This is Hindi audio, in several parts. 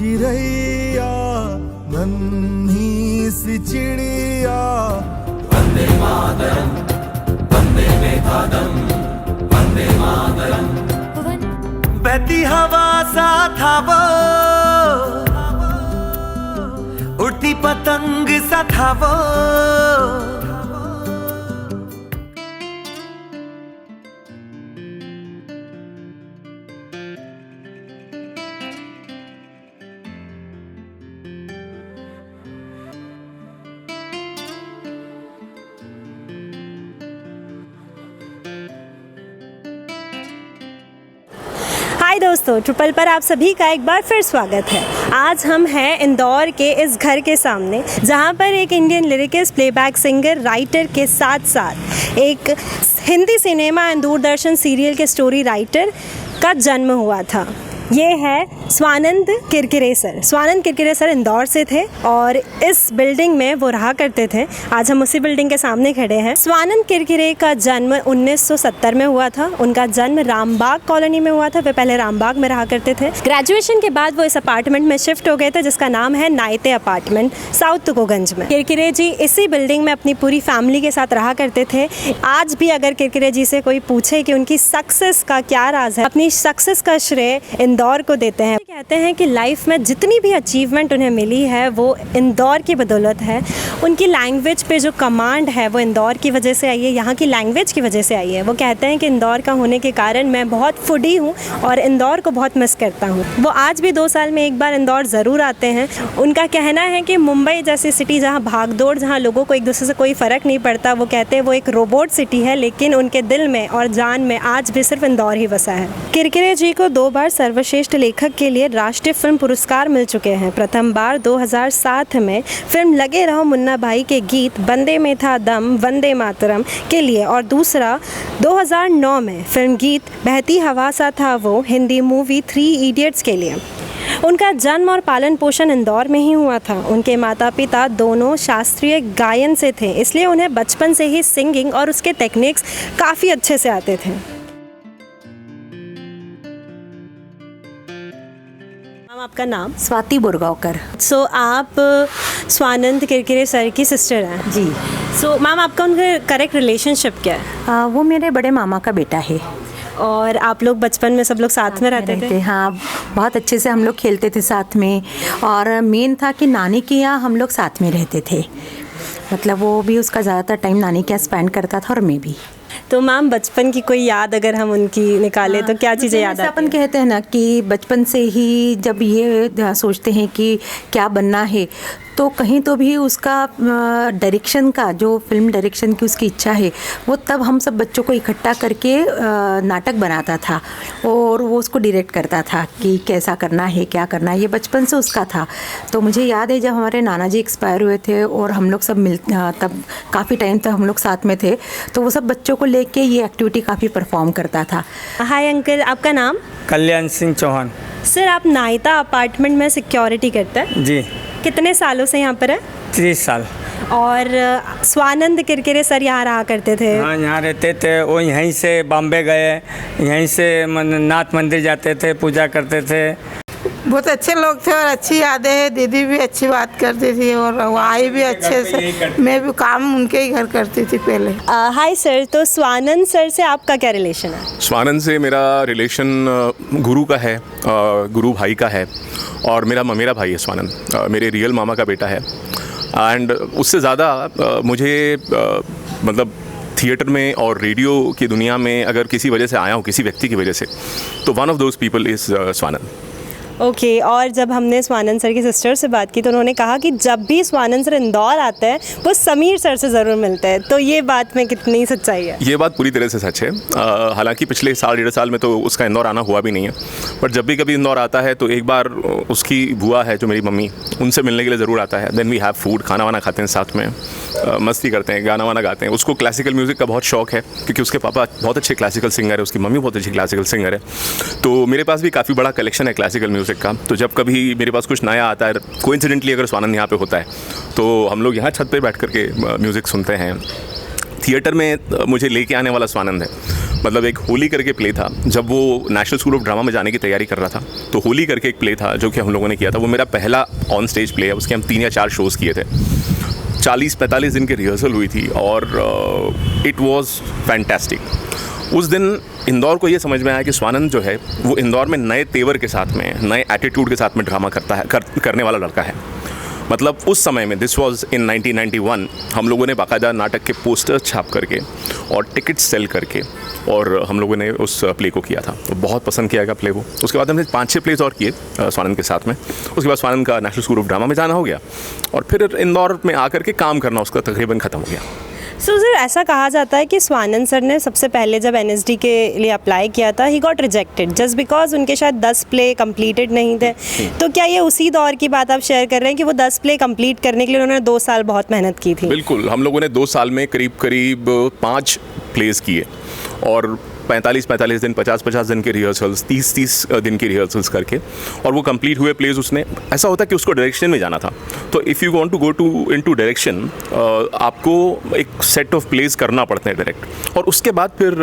चिड़ैया नन्ही सी चिड़िया, वंदे मातरम, वंदे मातरम, वंदे मातरम। बहती हवा सा था वो, उड़ती पतंग सा था वो। हाय दोस्तों, ट्रिपल पर आप सभी का एक बार फिर स्वागत है। आज हम हैं इंदौर के इस घर के सामने, जहां पर एक Indian lyricist, playback singer, writer के साथ साथ एक Hindi cinema and Doordarshan serial के स्टोरी राइटर का जन्म हुआ था। ये है स्वानंद किरकिरे सर। स्वानंद किरकिरे सर इंदौर से थे और इस बिल्डिंग में वो रहा करते थे। आज हम उसी बिल्डिंग के सामने खड़े हैं। स्वानंद किरकिरे का जन्म 1970 में हुआ था। उनका जन्म रामबाग कॉलोनी में हुआ था। वे पहले रामबाग में रहा करते थे। ग्रेजुएशन के बाद वो इस अपार्टमेंट में शिफ्ट हो गए थे, जिसका नाम है नायते अपार्टमेंट, साउथ तुकोगंज में। किरकिरे जी इसी बिल्डिंग में अपनी पूरी फैमिली के साथ रहा करते थे। आज भी अगर किरकिरे जी से कोई पूछे कि उनकी सक्सेस का क्या राज है, अपनी सक्सेस का श्रेय इंदौर को देते हैं। कहते हैं कि लाइफ में जितनी भी अचीवमेंट उन्हें मिली है वो इंदौर की बदौलत है। उनकी लैंग्वेज पे जो कमांड है वो इंदौर की वजह से आई है, यहाँ की लैंग्वेज की वजह से आई है। वो कहते हैं कि इंदौर का होने के कारण मैं बहुत फूडी हूँ और इंदौर को बहुत मिस करता हूँ। वो आज भी 2 साल में एक बार इंदौर ज़रूर आते हैं। उनका कहना है कि मुंबई जैसी सिटी जहाँ भागदौड़, जहाँ लोगों को एक दूसरे से कोई फ़र्क नहीं पड़ता, वो कहते हैं वो एक रोबोट सिटी है, लेकिन उनके दिल में और जान में आज भी सिर्फ इंदौर ही बसा है। किरकिरे जी को 2 बार सर्वश्रेष्ठ लेखक के लिए राष्ट्रीय फिल्म पुरस्कार मिल चुके हैं। प्रथम बार 2007 में फिल्म लगे रहो मुन्ना भाई के गीत बंदे में था दम वंदे मातरम के लिए, और दूसरा 2009 में फिल्म गीत बहती हवा सा था वो हिंदी मूवी 3 इडियट्स के लिए। उनका जन्म और पालन पोषण इंदौर में ही हुआ था। उनके माता पिता दोनों शास्त्रीय गायन से थे, इसलिए उन्हें बचपन से ही सिंगिंग और उसके टेक्निक्स काफ़ी अच्छे से आते थे। आपका नाम? स्वाति बुरगावकर। सो आप स्वानंद किरकिरे सर की सिस्टर हैं? जी। सो मैम, आपका उनका करेक्ट रिलेशनशिप क्या है? वो मेरे बड़े मामा का बेटा है। और आप लोग बचपन में सब लोग साथ में रहते थे? हाँ, बहुत अच्छे से हम लोग खेलते थे साथ में, और मेन था कि नानी के यहाँ हम लोग साथ में रहते थे। मतलब वो भी उसका ज़्यादातर टाइम नानी के यहाँ स्पेंड करता था और मैं भी। तो मैम, बचपन की कोई याद अगर हम उनकी निकालें तो क्या चीज़ें याद आती हैं? अपन कहते हैं ना कि बचपन से ही जब ये सोचते हैं कि क्या बनना है, तो कहीं तो भी उसका डायरेक्शन का, जो फिल्म डायरेक्शन की उसकी इच्छा है, वो तब हम सब बच्चों को इकट्ठा करके नाटक बनाता था और वो उसको डायरेक्ट करता था कि कैसा करना है, क्या करना है। ये बचपन से उसका था। तो मुझे याद है जब हमारे नाना जी एक्सपायर हुए थे और हम लोग सब तब काफ़ी टाइम तक हम लोग साथ में थे, तो वो सब बच्चों को लेके ये एक्टिविटी काफ़ी परफॉर्म करता था। हाय अंकल, आपका नाम? कल्याण सिंह चौहान। सर, आप नायता अपार्टमेंट में सिक्योरिटी करते हैं? जी। कितने सालों से यहाँ पर है? 30 साल। और स्वानंद किरकिरे सर यहाँ रहा करते थे? हाँ, यहाँ रहते थे। वो यहीं से बॉम्बे गए, यहीं से नाथ मंदिर जाते थे, पूजा करते थे। बहुत अच्छे लोग थे और अच्छी यादें हैं। दीदी भी अच्छी बात करती थी और वो आई भी अच्छे से। मैं भी काम उनके ही घर करती थी पहले। हाय सर, तो स्वानंद सर से आपका क्या रिलेशन है? स्वानंद से मेरा रिलेशन गुरु का है, गुरु भाई का है, और मेरा ममेरा भाई है स्वानंद, मेरे रियल मामा का बेटा है। एंड उससे ज़्यादा मुझे मतलब थिएटर में और रेडियो की दुनिया में अगर किसी वजह से आया हूँ, किसी व्यक्ति की वजह से, तो one of those people is Swanand. Okay. और जब हमने स्वानंद सर की सिस्टर से बात की तो उन्होंने कहा कि जब भी स्वानंद सर इंदौर आते हैं वो समीर सर से ज़रूर मिलते हैं। तो ये बात में कितनी सच्चाई है? ये बात पूरी तरह से सच है। हालांकि पिछले 1.5 साल में तो उसका इंदौर आना हुआ भी नहीं है, पर जब भी कभी इंदौर आता है तो एक बार उसकी बुआ है जो मेरी मम्मी, उनसे मिलने के लिए ज़रूर आता है। देन वी हैव फूड, खाना वाना खाते हैं साथ में, मस्ती करते हैं, गाना वाना गाते हैं। उसको क्लासिकल म्यूज़िक का बहुत शौक है क्योंकि उसके पापा बहुत अच्छे क्लासिकल सिंगर है, उसकी मम्मी बहुत अच्छी क्लासिकल सिंगर है। तो मेरे पास भी काफ़ी बड़ा कलेक्शन है क्लासिकल म्यूज़िक का। तो जब कभी मेरे पास कुछ नया आता है, कोइंसिडेंटली अगर स्वानंद यहाँ पे होता है, तो हम लोग यहाँ छत पे बैठ करके म्यूज़िक सुनते हैं। थिएटर में मुझे लेके आने वाला स्वानंद है। मतलब एक होली करके प्ले था, जब वो नेशनल स्कूल ऑफ ड्रामा में जाने की तैयारी कर रहा था, तो होली करके एक प्ले था जो कि हम लोगों ने किया था। वो मेरा पहला ऑन स्टेज प्ले है, उसके हम 3 या 4 शोज़ किए थे। 40-45 दिन की रिहर्सल हुई थी और इट वाज फैंटास्टिक। उस दिन इंदौर को ये समझ में आया कि स्वानंद जो है वो इंदौर में नए तेवर के साथ में, नए एटीट्यूड के साथ में ड्रामा करने वाला लड़का है। मतलब उस समय में, दिस वाज इन 1991, हम लोगों ने बाकायदा नाटक के पोस्टर्स छाप करके और टिकट सेल करके और हम लोगों ने उस प्ले को किया था। तो बहुत पसंद किया गया प्ले वो। उसके बाद हमने 5-6 प्लेस और किए स्वानंद के साथ में। उसके बाद स्वानंद का नेशनल स्कूल ऑफ ड्रामा में जाना हो गया और फिर इंदौर में आकर के काम करना उसका तकरीबन ख़त्म हो गया। सो सर, ऐसा कहा जाता है कि स्वानंद सर ने सबसे पहले जब NSD के लिए अप्लाई किया था, he got rejected just because उनके शायद 10 प्ले कंप्लीटेड नहीं थे। तो क्या ये उसी दौर की बात आप शेयर कर रहे हैं कि वो 10 प्ले कंप्लीट करने के लिए उन्होंने 2 साल बहुत मेहनत की थी? बिल्कुल, हम लोगों ने 2 साल में करीब 5 प्लेस किए और 45-45 दिन, 50-50 दिन के रिहर्सल्स, 30-30 दिन की रिहर्सल्स करके, और वो कंप्लीट हुए प्लेस। उसने ऐसा होता है कि उसको डायरेक्शन में जाना था, तो if you want to go into direction, आपको एक सेट ऑफ प्लेस करना पड़ते हैं डायरेक्ट, और उसके बाद फिर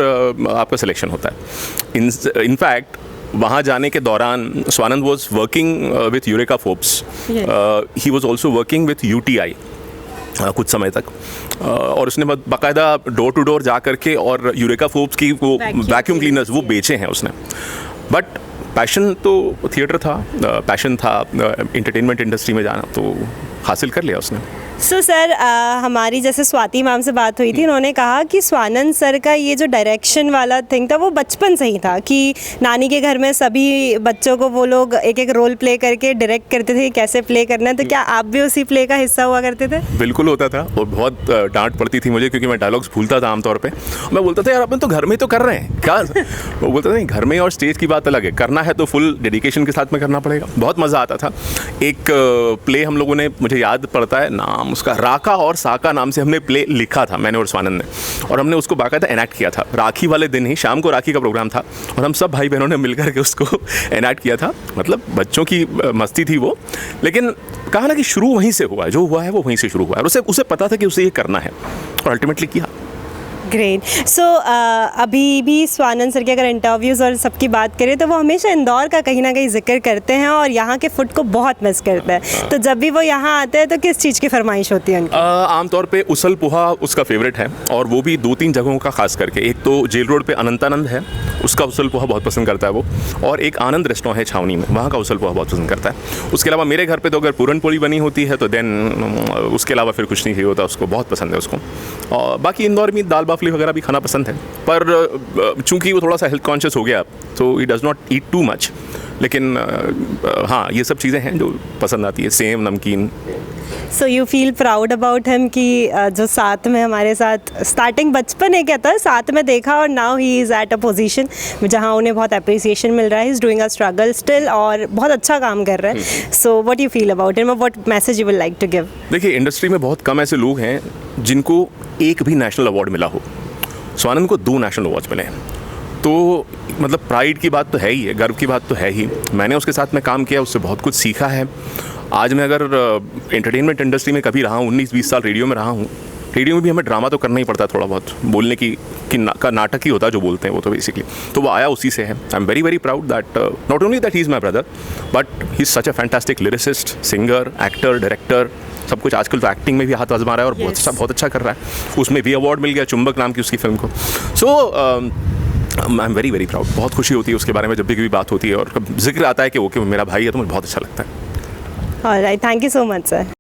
आपका सिलेक्शन होता है। इनफैक्ट वहाँ जाने के दौरान Swanand was working with eureka Forbes, he was also working with UTI कुछ समय तक, और उसने बाकायदा डोर टू डोर जा करके और यूरेका फोर्ब्स की वो वैक्यूम क्लीनर्स वो बेचे हैं उसने। बट पैशन तो थिएटर था, पैशन था एंटरटेनमेंट इंडस्ट्री में जाना, तो हासिल कर लिया उसने। सो सर, हमारी जैसे स्वाति मैम से बात हुई थी, उन्होंने कहा कि स्वानंद सर का ये जो डायरेक्शन वाला थिंग था वो बचपन से ही था, कि नानी के घर में सभी बच्चों को वो लोग एक एक रोल प्ले करके डायरेक्ट करते थे कैसे प्ले करना है। तो क्या आप भी उसी प्ले का हिस्सा हुआ करते थे? बिल्कुल होता था, और बहुत डांट पड़ती थी मुझे क्योंकि मैं डायलॉग्स भूलता था आमतौर पे। मैं बोलता था यार अपन तो घर में तो कर रहे हैं क्या? वो बोलता था नहीं, घर में और स्टेज की बात अलग है, करना है तो फुल डेडिकेशन के साथ में करना पड़ेगा। बहुत मज़ा आता था। एक प्ले हम लोगों ने, मुझे याद पड़ता है नाम उसका, राका और साका नाम से हमने प्ले लिखा था, मैंने और स्वानंद ने, और हमने उसको बाकायदा एनैक्ट किया था। राखी वाले दिन ही शाम को राखी का प्रोग्राम था और हम सब भाई बहनों ने मिलकर के उसको एनैक्ट किया था। मतलब बच्चों की मस्ती थी वो, लेकिन कहा ना कि शुरू वहीं से हुआ है, जो हुआ है वो वहीं से शुरू हुआ है, और उसे पता था कि उसे ये करना है और अल्टीमेटली किया। ग्रेट। सो अभी भी स्वानंद सर के अगर इंटरव्यूज़ और सबकी बात करें तो वो हमेशा इंदौर का कहीं ना कहीं जिक्र करते हैं और यहाँ के फूड को बहुत मिस करते हैं। तो जब भी वो यहाँ आते हैं तो किस चीज़ की फरमाइश होती है उनकी? आमतौर पे उसल पोहा उसका फेवरेट है, और वो भी 2-3 जगहों का खास करके। एक तो जेल रोड पे अनंतानंद है, उसका उसल पोहा बहुत पसंद करता है वो, और एक आनंद रेस्टोरेंट है छावनी में, वहाँ का उसल पोहा बहुत पसंद करता है। उसके अलावा मेरे घर पे तो अगर पूरन पोली बनी होती है तो देन उसके अलावा फिर कुछ नहीं चाहिए होता उसको, बहुत पसंद है उसको। और बाकी इंदौर में दाल बाफली वगैरह भी खाना पसंद है, पर चूंकि वो थोड़ा सा हेल्थ कॉन्शियस हो गया तो he does not eat too much. लेकिन हाँ, ये सब चीज़ें हैं जो पसंद आती है, सेम नमकीन। So you feel proud about him कि जो साथ में हमारे साथ स्टार्टिंग बचपन है कहता है साथ में देखा, और now he is at a position जहाँ उन्हें बहुत अप्रिसिएशन मिल रहा है, is doing a struggle still, और बहुत अच्छा काम कर रहा है। So what you feel about him, what message you will like to give? देखिए, इंडस्ट्री में बहुत कम ऐसे लोग हैं जिनको एक भी नेशनल अवार्ड मिला हो। स्वानंद को 2 नेशनल अवार्ड्स मिले हैं, तो मतलब प्राइड की बात तो है ही है, गर्व की बात तो है ही। मैंने उसके साथ में काम किया, उससे बहुत कुछ सीखा है। आज मैं अगर एंटरटेनमेंट इंडस्ट्री में कभी रहा हूँ, 19-20 साल रेडियो में रहा हूँ, रेडियो में भी हमें ड्रामा तो करना ही पड़ता है, थोड़ा बहुत बोलने का नाटक ही होता है जो बोलते हैं वो, तो बेसिकली तो वो आया उसी से है। आई am very very proud that not only that he is my brother, but he is such a fantastic lyricist, singer, actor, director, सब कुछ। आजकल तो एक्टिंग में भी हाथ आजमा रहा है और बहुत अच्छा कर रहा है। उसमें भी अवार्ड मिल गया चुंबक नाम की उसकी फिल्म को। So I am very very proud. बहुत खुशी होती है उसके बारे में जब भी कभी बात होती है और जिक्र आता है कि वो मेरा भाई है, तो मुझे बहुत अच्छा लगता है। Alright, thank you so much sir.